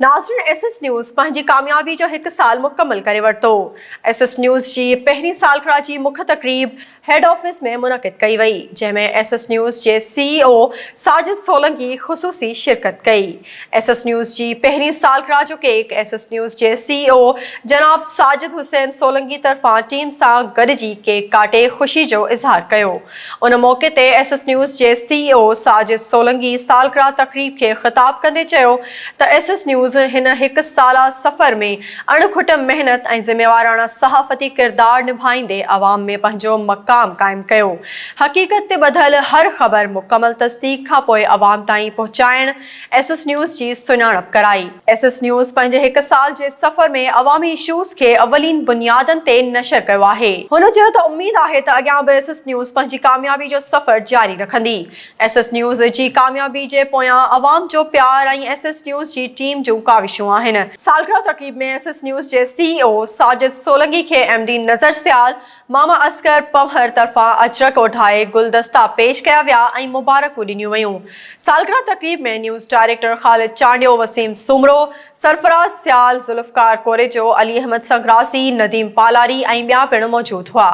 नाज़रीन, SS news पंहिंजी कामयाबी जो 1 साल मुकम्मल करे वरितो। एसएस न्यूज़ जी पहिरीं सालगिरह जी मुख्य तक़रीब हेड ऑफिस में मुनक़िद कई वई, जंहिंमें एसएस न्यूज़ जे CEO साजिद सोलंकी ख़ुसूसी शिरकत कई। एसएस न्यूज़ जी पहिरीं सालगिरह जो केक एसएस न्यूज़ जे CEO जनाब साजिद हुसैन सोलंकी तरफ़ां टीम सां गॾिजी केक काटे ख़ुशी जो इज़हार कयो। उन मौक़े ते एसएस न्यूज़ जे CEO साजिद सोलंकी सालगिरह तक़रीब खे ख़िताब कंदे चयो त एसएस न्यूज़ हिन 1 साला सफ़र में अणखुट मेहनत ऐं ज़िम्मेवाराना सहाफ़ती किरदार निभाईंदे अवाम में पंहिंजो मक़ाम क़ाइमु कयो। हक़ीक़त ते ॿधल हर ख़बर मुकमल तस्दीक़ खां पोइ अवाम ताईं पहुचाइण एसएस न्यूज़ जी सुञाणप कराई। एसएस न्यूज़ पंहिंजे 1 साल जे सफ़र में अवामी इशूज़ खे अवलीन बुनियादनि ते नशर कयो आहे। हुन चयो त उमेद आहे त अॻियां बि एसएस न्यूज़ पंहिंजी कामयाबी जो सफ़र जारी रखंदी। एसएस न्यूज़ जी कामयाबी जे पोयां अवाम जो प्यार ऐं एसएस न्यूज़ जी टीम जूं काविशूं आहिनि। सालगिरह तक़रीब में एसएस न्यूज़ जे CEO साजिद सोलंकी खे MD नज़र सियाल मामा असगर पंहर तरफ़ां अजरक ओढाए गुलदस्ता पेश कया विया ऐं मुबारकूं ॾिनियूं वयूं। सालगिरह तक़रीब में न्यूज़ डायरेक्टर ख़ालिद चांडियो, वसीम सुमरो, सरफराज सियाल, ज़ुल्फ़कार कोरेजो, अली अहमद संग्रासी, नदीम पालारी ऐं ॿिया पिणु मौजूदु हुआ।